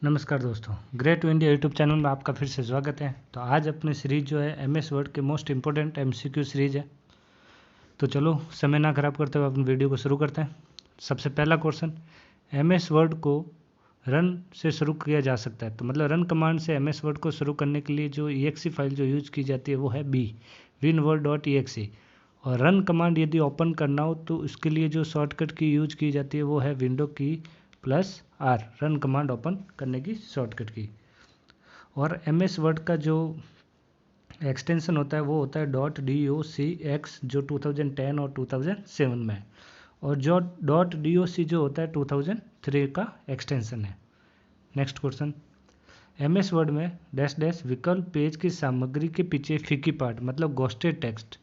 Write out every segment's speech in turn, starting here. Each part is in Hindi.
नमस्कार दोस्तों, great to India YouTube channel में आपका फिर से स्वागत है। तो आज अपनी सीरीज जो है एमएस वर्ड के मोस्ट इंपॉर्टेंट एमसीक्यू सीरीज है। तो चलो समय ना खराब करते हुए अपनी वीडियो को शुरू करते हैं। सबसे पहला क्वेश्चन, एमएस वर्ड को रन से शुरू किया जा सकता है। तो मतलब रन कमांड से एमएस वर्ड को शुरू करने के लिए जो EXE फाइल जो यूज की जाती है वो है winword.exe। और रन कमांड यदि ओपन करना हो तो उसके लिए जो शॉर्टकट की यूज की जाती है वो है विंडो की +R, रन कमांड ओपन करने की शॉर्टकट की। और एमएस वर्ड का जो एक्सटेंशन होता है वो होता है .docx जो 2010 और 2007 में है, और जो .doc जो होता है 2003 का एक्सटेंशन है। नेक्स्ट क्वेश्चन, एमएस वर्ड में डैश डैश विकल्प पेज की सामग्री के पीछे फीकी पार्ट मतलब घोस्टेड टेक्स्ट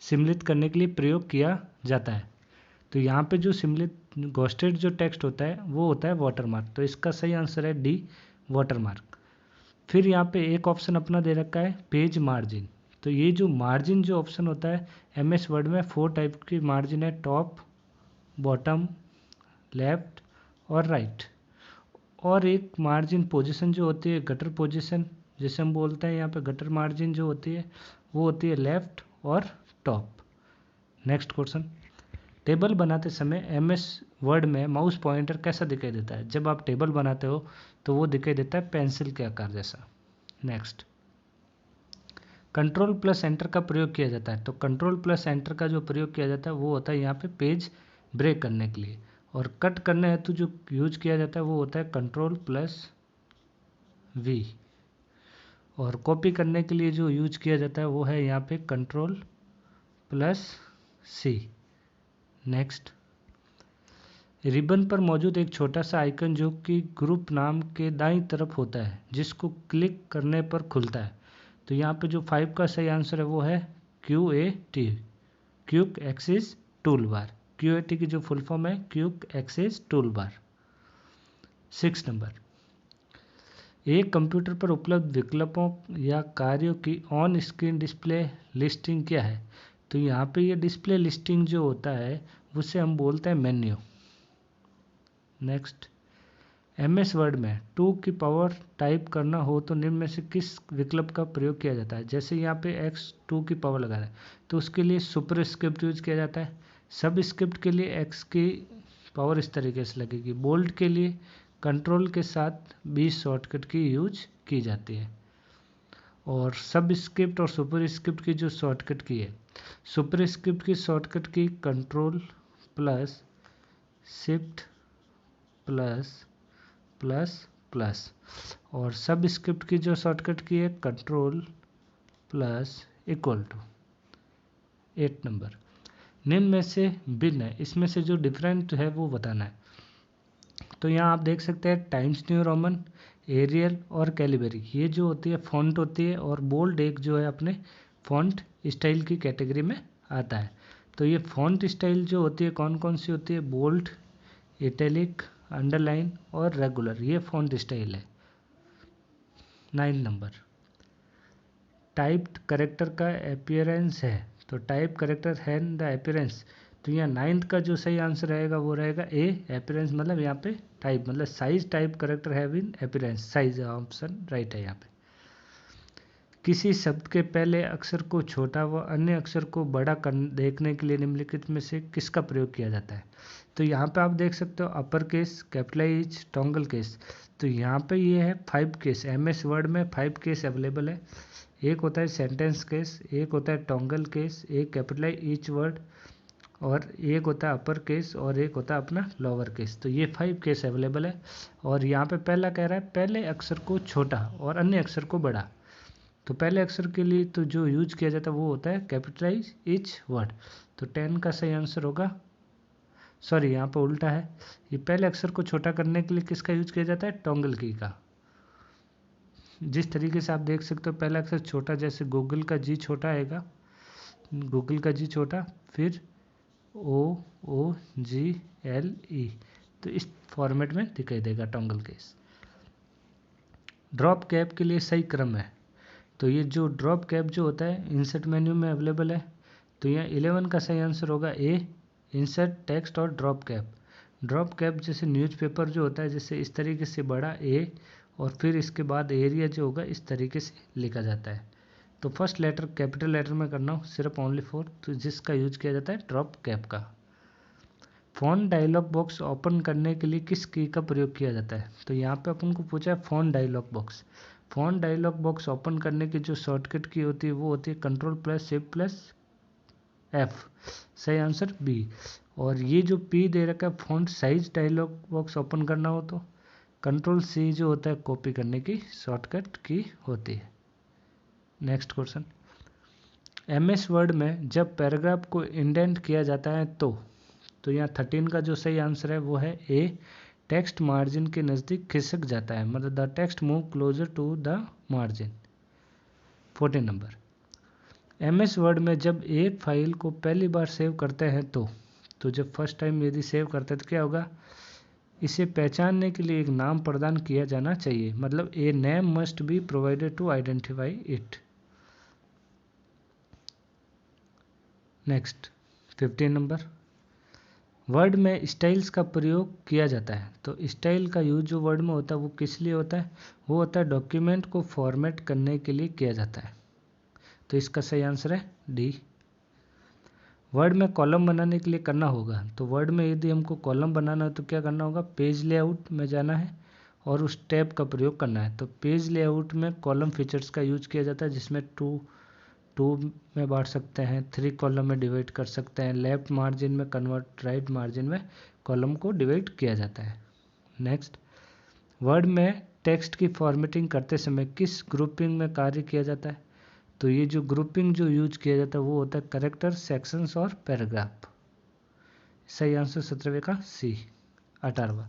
सम्मिलित करने के लिए प्रयोग किया जाता है। तो यहाँ पे जो सम्मिलित घोस्टेड जो टेक्स्ट होता है वो होता है वाटरमार्क। तो इसका सही आंसर है डी, वाटरमार्क। फिर यहाँ पे एक ऑप्शन अपना दे रखा है पेज मार्जिन। तो ये जो मार्जिन जो ऑप्शन होता है एमएस वर्ड में 4 टाइप की मार्जिन है, टॉप, बॉटम, लेफ्ट और राइट। और एक मार्जिन पोजीशन जो होती है गटर पोजीशन, जिसे हम बोलते हैं यहाँ पे गटर मार्जिन जो होती है वो होती है लेफ्ट और टॉप। नेक्स्ट क्वेश्चन, टेबल बनाते समय एमएस वर्ड में माउस पॉइंटर कैसा दिखाई देता है? जब आप टेबल बनाते हो तो वो दिखाई देता है पेंसिल के आकार जैसा। नेक्स्ट, कंट्रोल प्लस एंटर का प्रयोग किया जाता है। तो कंट्रोल प्लस एंटर का जो प्रयोग किया जाता है वो होता है यहाँ पे पेज ब्रेक करने के लिए। और कट करने हेतु जो यूज किया जाता है वो होता है Ctrl+V। और कॉपी करने के लिए जो यूज किया जाता है वो है यहाँ पे Ctrl+C। नेक्स्ट, रिबन पर मौजूद एक छोटा सा आइकन जो कि ग्रुप नाम के दाईं तरफ होता है जिसको क्लिक करने पर खुलता है। तो यहाँ पे जो 5 का सही आंसर है वो है QAT, quick access tool bar. QAT की जो फुल फॉर्म है क्विक एक्सेस टूल बार। 6 नंबर, एक कंप्यूटर पर उपलब्ध विकल्पों या कार्यों की ऑन स्क्रीन डिस्प्ले लिस्टिंग क्या है? तो यहाँ पे ये डिस्प्ले लिस्टिंग जो होता है उसे हम बोलते हैं मेन्यू। नेक्स्ट, एमएस वर्ड में 2 की पावर टाइप करना हो तो निम्न में से किस विकल्प का प्रयोग किया जाता है? जैसे यहाँ पे x 2 की पावर लगा रहा है तो उसके लिए सुपर स्क्रिप्ट यूज किया जाता है। सब स्क्रिप्ट के लिए x की पावर इस तरीके से लगेगी। बोल्ड के लिए कंट्रोल के साथ 20 शॉर्टकट की यूज की जाती है। और सब स्क्रिप्ट और सुपर स्क्रिप्ट की जो शॉर्टकट की है, सुपर स्क्रिप्ट की शॉर्टकट की Ctrl+Shift+++, और सब स्क्रिप्ट की जो शॉर्टकट की है Ctrl+=। 8 नंबर, निम्न में से भिन्न है, इसमें से जो डिफरेंट है वो बताना है। तो यहाँ आप देख सकते हैं टाइम्स न्यू रोमन, एरियल और कैलिबरी ये जो होती है फॉन्ट होती है, और बोल्ड एक जो है अपने फॉन्ट स्टाइल की कैटेगरी में आता है। तो ये फॉन्ट स्टाइल जो होती है कौन कौन सी होती है? बोल्ड, इटैलिक, अंडरलाइन और रेगुलर, ये फॉन्ट स्टाइल है। 9 नंबर, टाइप्ड करेक्टर का अपीयरेंस है। तो टाइप करेक्टर है द अपीयरेंस। तो यहाँ 9th का जो सही आंसर रहेगा वो रहेगा ए, अपीयरेंस मतलब यहाँ पे टाइप मतलब size type character have in appearance, size option right है यहाँ पे। किसी शब्द के पहले अक्षर को छोटा व अन्य अक्षर को बड़ा देखने के लिए निम्नलिखित में से किसका प्रयोग किया जाता है? तो यहाँ पे आप देख सकते हो अपर केस, कैपिटलाइज, टोंगल केस। तो यहाँ पे ये है 5 केस, एमएस वर्ड में 5 केस अवेलेबल है। एक होता है सेंटेंस केस, एक होता है टोंगल केस, एक कैपिटलाइज ईच वर्ड, और एक होता है अपर केस, और एक होता है अपना लोअर केस। तो ये 5 केस अवेलेबल है। और यहाँ पे पहला कह रहा है पहले अक्षर को छोटा और अन्य अक्षर को बड़ा। तो पहले अक्षर के लिए तो जो यूज किया जाता है वो होता है कैपिटलाइज ईच वर्ड। तो 10 का सही आंसर होगा, सॉरी यहाँ पे उल्टा है, ये पहले अक्षर को छोटा करने के लिए किसका यूज किया जाता है? टोंगल की का। जिस तरीके से आप देख सकते हो पहला अक्षर छोटा, जैसे गूगल का जी छोटा आएगा, गूगल का जी छोटा, फिर OOGLE, तो इस फॉर्मेट में दिखाई देगा टोंगल केस। ड्रॉप कैप के लिए सही क्रम है। तो ये जो ड्रॉप कैप जो होता है इंसर्ट मेन्यू में अवेलेबल है। तो यहाँ 11 का सही आंसर होगा ए, इंसर्ट टेक्स्ट और ड्रॉप कैप। ड्रॉप कैप जैसे न्यूज़पेपर जो होता है, जैसे इस तरीके से बड़ा ए और फिर इसके बाद एरिया जो होगा इस तरीके से लिखा जाता है। तो फर्स्ट लेटर कैपिटल लेटर में करना हो सिर्फ ओनली फॉर, तो जिसका यूज किया जाता है ड्रॉप कैप का। फ़ॉन्ट डायलॉग बॉक्स ओपन करने के लिए किस की का प्रयोग किया जाता है? तो यहाँ पे अपन को पूछा है font dialog box. Font dialog box open करने की जो शॉर्टकट की होती है वो होती है control plus shift plus F. सही आंसर बी। और ये जो पी दे रखा है font size dialog box open करना हो तो कंट्रोल सी जो होता है कॉपी करने की शॉर्टकट की होती है। नेक्स्ट क्वेश्चन, एमएस वर्ड में जब पैराग्राफ को इंडेंट किया जाता है तो यहाँ 13 का जो सही आंसर है वो है ए, टेक्स्ट मार्जिन के नज़दीक खिसक जाता है, मतलब the text move closer to the margin. 14 नंबर, एमएस वर्ड में जब एक फाइल को पहली बार सेव करते हैं तो जब फर्स्ट टाइम यदि सेव करते हैं तो क्या होगा, इसे पहचानने के लिए एक नाम प्रदान किया जाना चाहिए, मतलब a name must be provided to identify it. Next 15 number, word में स्टाइल्स का प्रयोग किया जाता है, तो स्टाइल का यूज जो वर्ड में होता है वो किस लिए होता है, वो होता है डॉक्यूमेंट को फॉर्मेट करने के लिए किया जाता है, तो इसका सही आंसर है डी। वर्ड में कॉलम बनाने के लिए करना होगा, तो वर्ड में यदि हमको कॉलम बनाना है तो क्या करना होगा, पेज लेआउट में जाना है और उस टैब का प्रयोग करना है। तो पेज लेआउट में कॉलम फीचर्स का यूज किया जाता है, जिसमें टू में बांट सकते हैं, 3 कॉलम में डिवाइड कर सकते हैं, लेफ्ट मार्जिन में कन्वर्ट, राइट मार्जिन में कॉलम को डिवाइड किया जाता है। नेक्स्ट, वर्ड में टेक्स्ट की फॉर्मेटिंग करते समय किस ग्रुपिंग में कार्य किया जाता है, तो ये जो ग्रुपिंग जो यूज किया जाता है वो होता है कैरेक्टर, सेक्शंस और पैराग्राफ। सही आंसर 17वें का सी। 18वां,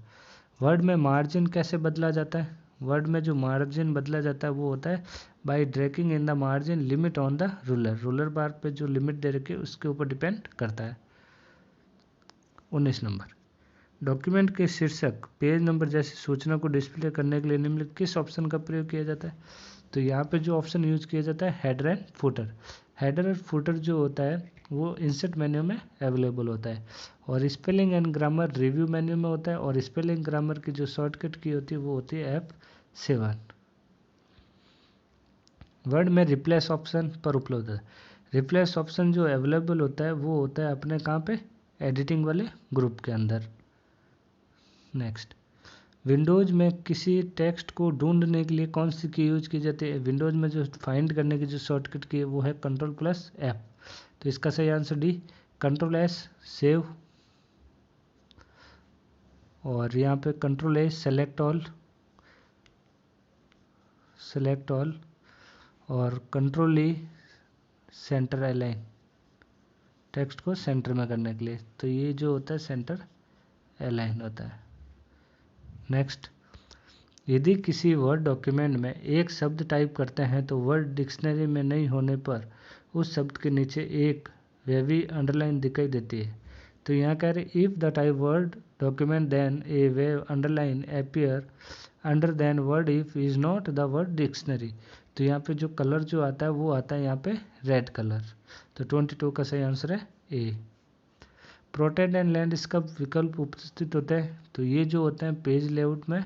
वर्ड में मार्जिन कैसे बदला जाता है, वर्ड में जो मार्जिन बदला जाता है वो होता है by dragging in the margin limit on the ruler bar पे जो लिमिट दे रखी है उसके ऊपर डिपेंड करता है। 19 नंबर, डॉक्यूमेंट के शीर्षक, पेज नंबर जैसी सूचना को डिस्प्ले करने के लिए निम्नलिखित किस ऑप्शन का प्रयोग किया जाता है, तो यहाँ पे जो ऑप्शन यूज किया जाता है हेडर एंड फुटर। हेडर और फुटर जो होता है वो इंसर्ट मेन्यू में अवेलेबल होता है, और spelling and grammar review menu में होता है, और स्पेलिंग ग्रामर की जो शॉर्टकट की होती है वो होती है F7। वर्ड में रिप्लेस ऑप्शन पर उपलब्ध है, रिप्लेस ऑप्शन जो अवेलेबल होता है वो होता है अपने कहाँ पे, एडिटिंग वाले ग्रुप के अंदर। नेक्स्ट, विंडोज़ में किसी टेक्स्ट को ढूंढने के लिए कौन सी की यूज की जाती है, विंडोज़ में जो फाइंड करने की जो शॉर्टकट की है वो है कंट्रोल प्लस F, तो इसका सही answer D, control S save, और यहाँ पे कंट्रोल A सेलेक्ट ऑल, और control E centre align, text को सेंटर में करने के लिए, तो ये जो होता है सेंटर अलाइन होता है। नेक्स्ट, यदि किसी वर्ड डॉक्यूमेंट में एक शब्द टाइप करते हैं तो वर्ड डिक्शनरी में नहीं होने पर उस शब्द के नीचे एक वेवी अंडरलाइन दिखाई देती है, तो यहाँ कह रहे if the type word document then a wave underline appear under then word if is not the word dictionary, तो यहाँ पे जो कलर जो आता है वो आता है यहाँ पे रेड कलर, तो 22 का सही आंसर है ए। प्रोटेक्ट एंड लैंडस्केप विकल्प उपस्थित होते हैं, तो ये जो होते हैं पेज लेआउट में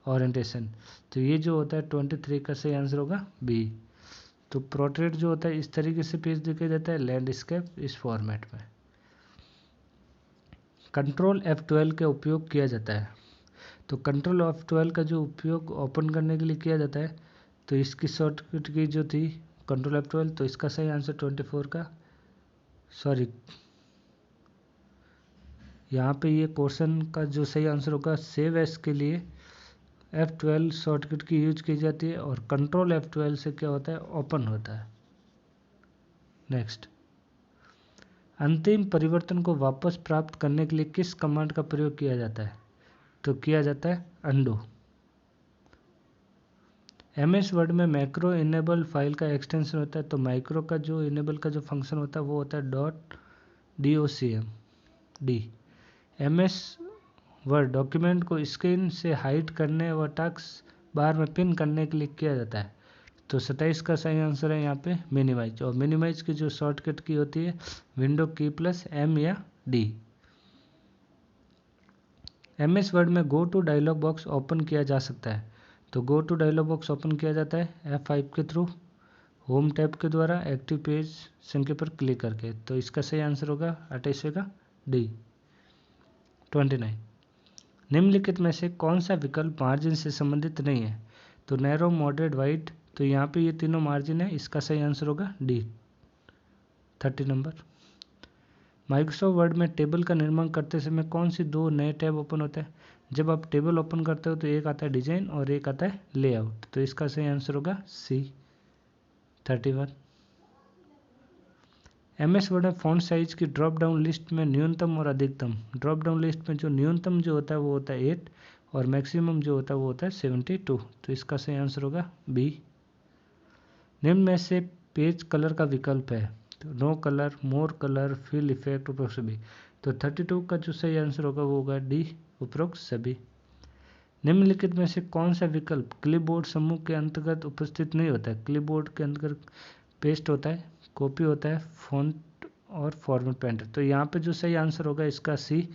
ओरिएंटेशन, तो ये जो होता है 23 का सही आंसर होगा बी। तो प्रोट्रेट जो होता है इस तरीके से पेज दिखाई देता है, लैंडस्केप इस फॉर्मेट में। कंट्रोल F12 का उपयोग किया जाता है, तो कंट्रोल F12 का जो उपयोग ओपन करने के लिए किया जाता है, तो इसकी शॉर्टकट की जो थी कंट्रोल F12, तो इसका सही आंसर 24 का, सॉरी यहाँ पे ये क्वेश्चन का जो सही आंसर होगा सेव एस के लिए F12 शॉर्टकट की यूज की जाती है, और कंट्रोल F12 से क्या होता है, ओपन होता है। नेक्स्ट, अंतिम परिवर्तन को वापस प्राप्त करने के लिए किस कमांड का प्रयोग किया जाता है, तो किया जाता है अंडू। MS वर्ड में मैक्रो इनेबल फाइल का एक्सटेंशन होता है, तो माइक्रो का जो इनेबल का जो फंक्शन होता है वो होता है .docm D. MS word document को स्क्रीन से हाइड करने व टास्क बार में पिन करने के लिए किया जाता है, तो 27 का सही आंसर है यहाँ पे मिनिमाइज, और मिनिमाइज की जो शॉर्टकट की होती है विंडो की प्लस M या D। MS वर्ड में go to dialog box open किया जा सकता है। तो go to dialog box open किया जाता है F5 के थ्रू, होम टैब के द्वारा, एक्टिव पेज संख्या पर क्लिक करके। तो इसका सही आंसर होगा 28वें का डी। 29। निम्नलिखित में से कौन सा विकल्प मार्जिन से संबंधित नहीं है? तो नैरो, मॉडरेट, वाइड, तो यहाँ पे ये तीनों मार्जिन है, इसका सही आंसर होगा डी। 30 नंबर। माइक्रोसॉफ्ट वर्ड में टेबल का निर्माण करते समय कौन सी दो नए टैब ओपन होते हैं? जब आप टेबल ओपन करते हो तो एक आता है डिजाइन और एक आता है लेआउट। तो इसका सही आंसर होगा सी। 31। MS वर्ड में फॉन्ट साइज की ड्रॉप डाउन लिस्ट में न्यूनतम और अधिकतम, ड्रॉप डाउन लिस्ट में जो न्यूनतम जो होता है वो होता है 8 और मैक्सिमम जो होता है वो होता है 72। तो इसका सही आंसर होगा बी। निम्न में से पेज कलर का विकल्प है? तो no colour, more colour, fill effect, उपरोक्त सभी। तो 32 का जो सही आंसर होगा वो होगा डी, उपरोक्त सभी। निम्नलिखित में से कौन सा विकल्प क्लिपबोर्ड समूह के अंतर्गत उपस्थित नहीं होता है? क्लिपबोर्ड के अंतर्गत पेस्ट होता है, कॉपी होता है, फॉन्ट और फॉर्मेट पेंटर। तो यहाँ पे जो सही आंसर होगा इसका सी,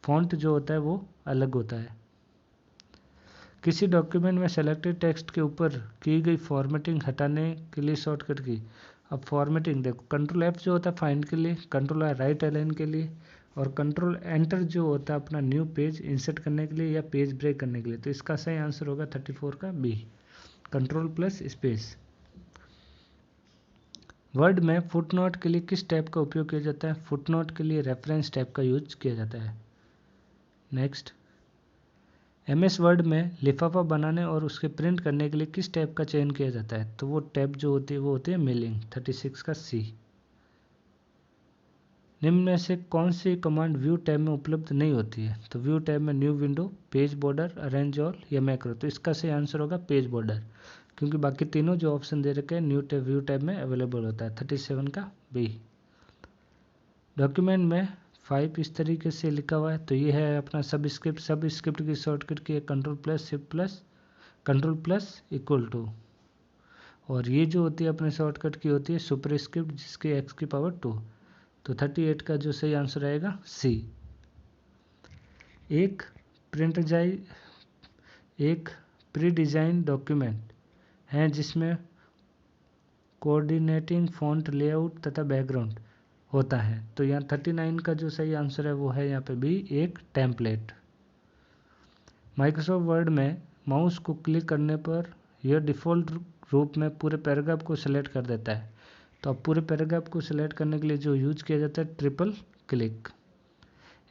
फॉन्ट जो होता है वो अलग होता है। किसी डॉक्यूमेंट में सेलेक्टेड टेक्स्ट के ऊपर की गई फॉर्मेटिंग हटाने के लिए शॉर्टकट की। अब फॉर्मेटिंग देखो, कंट्रोल F जो होता है फाइंड के लिए, कंट्रोल R राइट अलाइन के लिए, और कंट्रोल एंटर जो होता है अपना न्यू पेज इंसर्ट करने के लिए या पेज ब्रेक करने के लिए। तो इसका सही आंसर होगा 34 का बी, कंट्रोल प्लस स्पेस। वर्ड में फुटनोट के लिए किस टैब का उपयोग किया जाता है? फुटनोट के लिए रेफरेंस टैब का यूज किया जाता है। नेक्स्ट, MS वर्ड में लिफाफा बनाने और उसके प्रिंट करने के लिए किस टैब का चयन किया जाता है? तो वो टैब जो होती है वो होती है मेलिंग। 36 का सी। निम्न में से कौन सी कमांड व्यू टैब में उपलब्ध नहीं होती है? तो व्यू टैब में new window, page border, arrange all या मैक्रो। तो इसका सही आंसर होगा पेज बॉर्डर, क्योंकि बाकी तीनों जो ऑप्शन दे रखे हैं न्यू टैब व्यू टैब में अवेलेबल होता है। 37 का बी। डॉक्यूमेंट में 5 इस तरीके से लिखा हुआ है, तो ये है अपना सब स्क्रिप्ट की shortcut key control plus shift plus control plus equal to, और ये जो होती है अपने शॉर्टकट की होती है सुपर स्क्रिप्ट जिसके x की पावर 2। तो 38 का जो सही आंसर आएगा सी। एक प्री डिजाइन डॉक्यूमेंट है जिसमें कोऑर्डिनेटिंग फॉन्ट, लेआउट तथा बैकग्राउंड होता है। तो यहाँ 39 का जो सही आंसर है वो है यहाँ पे बी, एक टेम्पलेट। माइक्रोसॉफ्ट वर्ड में माउस को क्लिक करने पर यह डिफ़ॉल्ट रूप में पूरे पैराग्राफ को सिलेक्ट कर देता है। तो अब पूरे पैराग्राफ को सिलेक्ट करने के लिए जो यूज किया जाता है ट्रिपल क्लिक।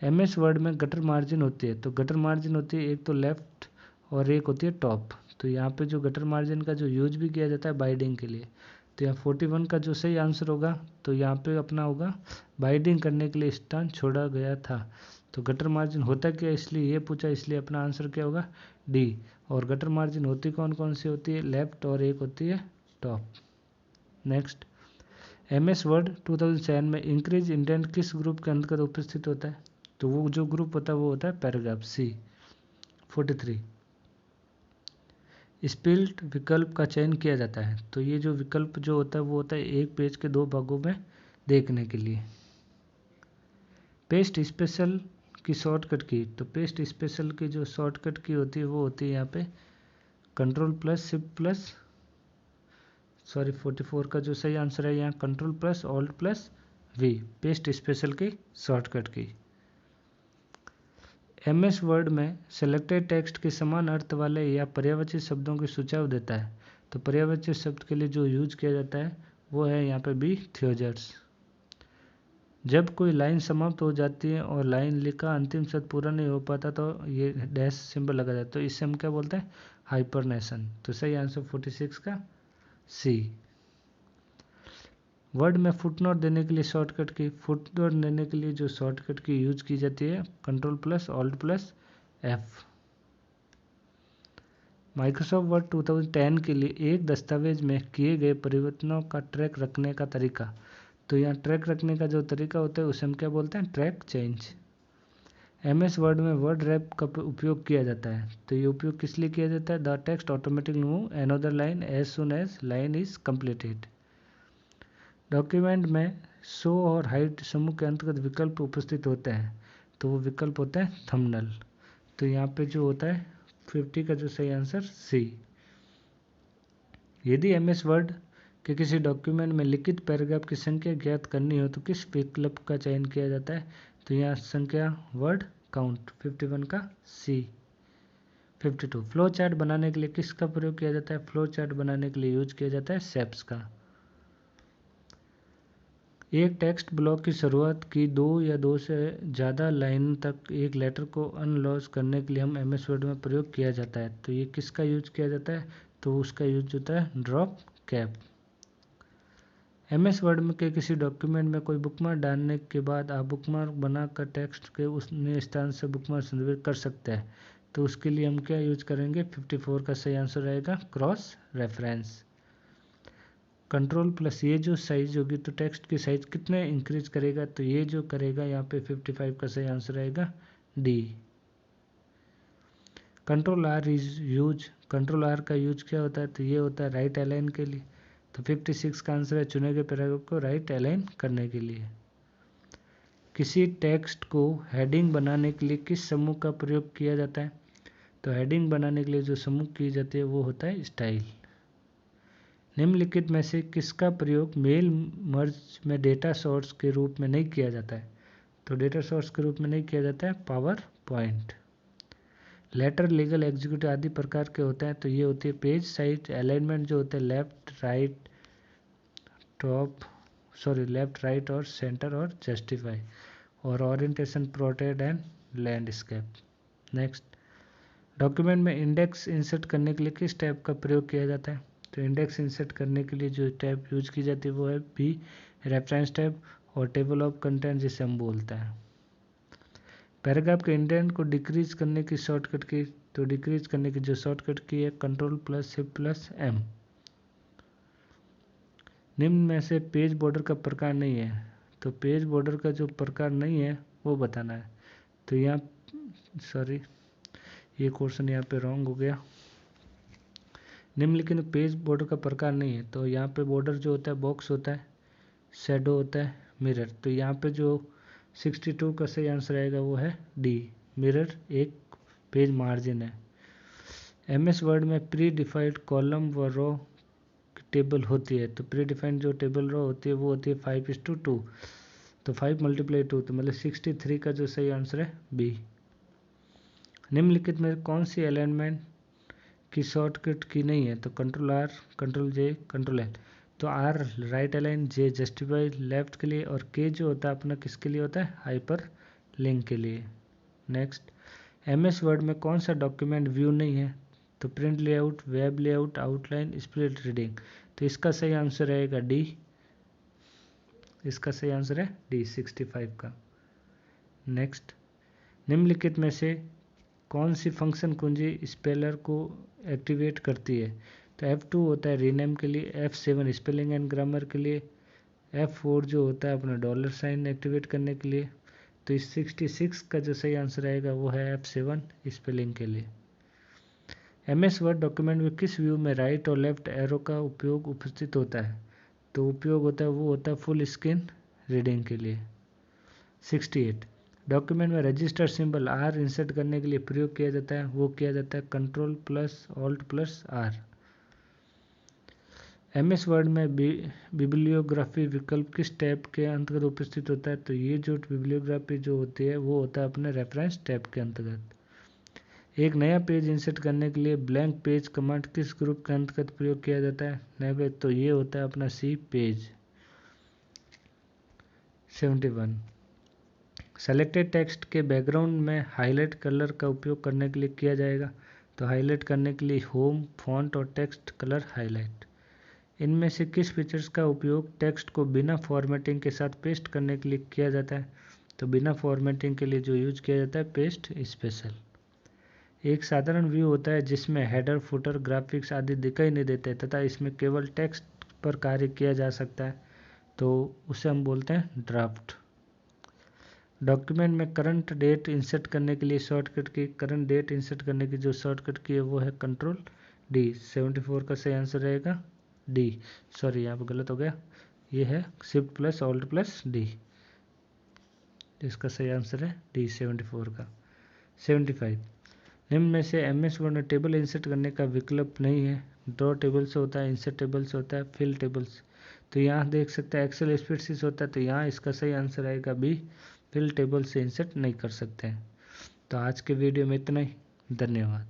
MS वर्ड में गटर मार्जिन होती है, तो गटर मार्जिन होती है एक तो लेफ्ट और एक होती है टॉप। तो यहाँ पे जो गटर मार्जिन का जो यूज भी किया जाता है बाइडिंग के लिए। तो यहाँ 41 का जो सही आंसर होगा तो यहाँ पे अपना होगा बाइडिंग करने के लिए स्थान छोड़ा गया था। तो गटर मार्जिन होता क्या, इसलिए ये पूछा, इसलिए अपना आंसर क्या होगा डी। और गटर मार्जिन होती कौन कौन सी होती है? लेफ्ट और एक होती है टॉप। नेक्स्ट, MS वर्ड 2007 में इंक्रीज इंडेंट किस ग्रुप के अंतर्गत उपस्थित होता है? तो वो जो ग्रुप होता है वो होता है पैराग्राफ, सी। 43, स्प्लिट विकल्प का चयन किया जाता है। तो ये जो विकल्प जो होता है वो होता है एक पेज के दो भागों में देखने के लिए। पेस्ट स्पेशल की शॉर्टकट की, तो पेस्ट स्पेशल की जो शॉर्टकट की होती है वो होती है यहाँ पे कंट्रोल प्लस शिफ्ट प्लस 44 का जो सही आंसर है यहाँ control plus alt plus V, paste special की शॉर्टकट की। MS वर्ड में सेलेक्टेड टेक्स्ट के समान अर्थ वाले या पर्यायवाची शब्दों के सुझाव देता है। तो पर्यायवाची शब्द के लिए जो यूज किया जाता है वो है यहाँ पे बी, थियोजर्स। जब कोई लाइन समाप्त हो जाती है और लाइन लिखा अंतिम शब्द पूरा नहीं हो पाता तो ये डैश सिंबल लगा जाता है, तो इससे हम क्या बोलते हैं? हाइपरनेशन। तो सही आंसर 46 का सी। वर्ड में फुटनोट देने के लिए शॉर्टकट की, फुटनोट देने के लिए जो शॉर्टकट की यूज की जाती है control plus alt plus F. Microsoft word 2010 के लिए एक दस्तावेज में किए गए परिवर्तनों का ट्रैक रखने का तरीका। तो यहाँ ट्रैक रखने का जो तरीका होता है उसे हम क्या बोलते हैं? Track change. MS वर्ड में वर्ड रैप का उपयोग किया जाता है। तो ये उपयोग किस लिए किया जाता है? The text automatically move another line as soon as line is completed. Document में शो और हाइड समूह के अंतर्गत विकल्प उपस्थित होते हैं, तो वो विकल्प होते हैं थंबनेल। तो यहाँ पे जो होता है 50 का जो सही आंसर सी। यदि MS वर्ड के किसी डॉक्यूमेंट में लिखित पैराग्राफ की संख्या ज्ञात करनी हो तो किस विकल्प का चयन किया जाता है? तो यहाँ संख्या वर्ड काउंट 51 का सी। 52 फ्लो चार्ट बनाने के लिए किसका प्रयोग किया जाता है? फ्लो चार्ट बनाने के लिए यूज किया जाता है सेप्स का। एक टेक्स्ट ब्लॉक की शुरुआत की 2 या 2 से ज़्यादा लाइन तक एक लेटर को अनलॉज करने के लिए हम MS वर्ड में प्रयोग किया जाता है। तो ये किसका यूज किया जाता है? तो उसका यूज होता है ड्रॉप कैप। MS वर्ड में के किसी डॉक्यूमेंट में कोई बुकमार्क डालने के बाद आप बुकमार्क बनाकर टेक्स्ट के उस नए स्थान से बुकमार्क संदर्भित कर सकते हैं। तो उसके लिए हम क्या यूज करेंगे? 54 का सही आंसर रहेगा क्रॉस रेफरेंस। कंट्रोल प्लस ये जो साइज होगी तो टेक्स्ट की साइज कितने इंक्रीज करेगा? तो ये जो करेगा यहाँ पे 55 का सही आंसर रहेगा D. Control R is use, control R का यूज क्या होता है? तो ये होता है राइट अलाइन के लिए। तो 56 का आंसर है चुने गए पैराग्राफ को राइट अलाइन करने के लिए। किसी टेक्स्ट को हेडिंग बनाने के लिए किस समूह का प्रयोग किया जाता है? तो हेडिंग बनाने के लिए जो समूह की जाती है वो होता है स्टाइल। निम्नलिखित में से किसका प्रयोग मेल मर्ज में डेटा सोर्स के रूप में नहीं किया जाता है? तो डेटा सोर्स के रूप में नहीं किया जाता है PowerPoint. Letter, legal, executive आदि प्रकार के होते हैं। तो ये होती है पेज साइज, अलाइनमेंट जो होते हैं लेफ्ट राइट लेफ्ट राइट और सेंटर और जस्टिफाई, और orientation protect and landscape. Next, document में इंडेक्स इंसर्ट करने के लिए किस टैब का प्रयोग किया जाता है? तो इंडेक्स इंसर्ट करने के लिए जो टैब यूज की जाती है वो है बी रेफरेंस टैब और टेबल ऑफ कंटेंट जिसे हम बोलते हैं। पैराग्राफ के इंडेंट को डिक्रीज करने की शॉर्टकट की, तो डिक्रीज करने की जो शॉर्टकट की है control plus shift plus M. निम्न में से पेज बॉर्डर का प्रकार नहीं है, तो पेज बॉर्डर का जो प्रकार नहीं है वो बताना है। तो यहाँ ये क्वेश्चन यहाँ पे रॉन्ग हो गया। निम्नलिखित पेज बॉर्डर का प्रकार नहीं है, तो यहाँ पे बॉर्डर जो होता है बॉक्स होता है, शैडो होता है, मिरर। तो यहाँ पे जो 62 का सही आंसर आएगा वो है डी, मिरर एक पेज मार्जिन है। MS वर्ड में प्री डिफाइंड कॉलम व रो टेबल होती है, तो प्री डिफाइंड जो टेबल रो होती है वो होती है 5:2। तो 5 × 2 तो मतलब 63 का जो सही आंसर है बी। निम्नलिखित में कौन सी अलाइनमेंट की शॉर्टकट की नहीं है? तो control R, control J, control N. तो R right align, J justify left के लिए, और के जो होता है अपना किसके लिए होता है? हाइपर लिंक के लिए। नेक्स्ट, MS वर्ड में कौन सा डॉक्यूमेंट व्यू नहीं है? तो print layout, web layout, outline, split reading. तो इसका सही आंसर रहेगा डी, इसका सही आंसर है डी 65 का। नेक्स्ट, निम्नलिखित में से कौन सी फंक्शन कुंजी स्पेलर को एक्टिवेट करती है? तो F2 होता है रीनेम के लिए, F7 स्पेलिंग एंड ग्रामर के लिए, F4 जो होता है अपना डॉलर साइन एक्टिवेट करने के लिए। तो इस 66 का जो सही आंसर आएगा वो है F7 स्पेलिंग के लिए। MS वर्ड डॉक्यूमेंट में किस व्यू में राइट और लेफ्ट एरो का उपयोग उपस्थित होता है? तो उपयोग होता है वो होता है फुल स्क्रीन रीडिंग के लिए। 68, डॉक्यूमेंट में रजिस्टर सिंबल आर इंसर्ट करने के लिए प्रयोग किया जाता है, वो किया जाता है control plus alt plus R. MS Word में बिब्लियोग्राफी विकल्प किस टैब के अंतर्गत उपस्थित होता है? तो ये जो बिब्लियोग्राफी जो होती है वो होता है अपने रेफरेंस टैब के अंतर्गत। एक नया पेज इंसर्ट करने के लिए ब्लैंक पेज कमांड किस ग्रुप के अंतर्गत प्रयोग किया जाता है? नए, तो ये होता है अपना सी पेज। 71, सेलेक्टेड टेक्स्ट के बैकग्राउंड में हाईलाइट कलर का उपयोग करने के लिए किया जाएगा। तो हाईलाइट करने के लिए होम, फॉन्ट और टेक्स्ट कलर हाईलाइट। इनमें से किस फीचर्स का उपयोग टेक्स्ट को बिना फॉर्मेटिंग के साथ पेस्ट करने के लिए किया जाता है? तो बिना फॉर्मेटिंग के लिए जो यूज किया जाता है पेस्ट स्पेशल। एक साधारण व्यू होता है जिसमें हेडर, फुटर, ग्राफिक्स आदि दिखाई नहीं देते तथा इसमें केवल टेक्स्ट पर कार्य किया जा सकता है, तो उसे हम बोलते हैं ड्राफ्ट। डॉक्यूमेंट में करंट डेट इंसर्ट करने के लिए शॉर्टकट की, करंट डेट इंसर्ट करने की जो शॉर्टकट की है वो है कंट्रोल डी। 74 का सही आंसर रहेगा डी। यहाँ पर गलत हो गया, ये है shift plus alt plus D, इसका सही आंसर है डी 74 का। 75, निम्न में से MS वर्ड में टेबल इंसर्ट करने का विकल्प नहीं है। ड्रॉ टेबल से होता है, इंसर्ट टेबल से होता है, फिल टेबल से। तो यहाँ देख सकते हैं एक्सेल स्प्रेडशीट होता है, तो यहाँ इसका सही आंसर आएगा बी, फिल टेबल से इंसर्ट नहीं कर सकते हैं। तो आज के वीडियो में इतना ही, धन्यवाद।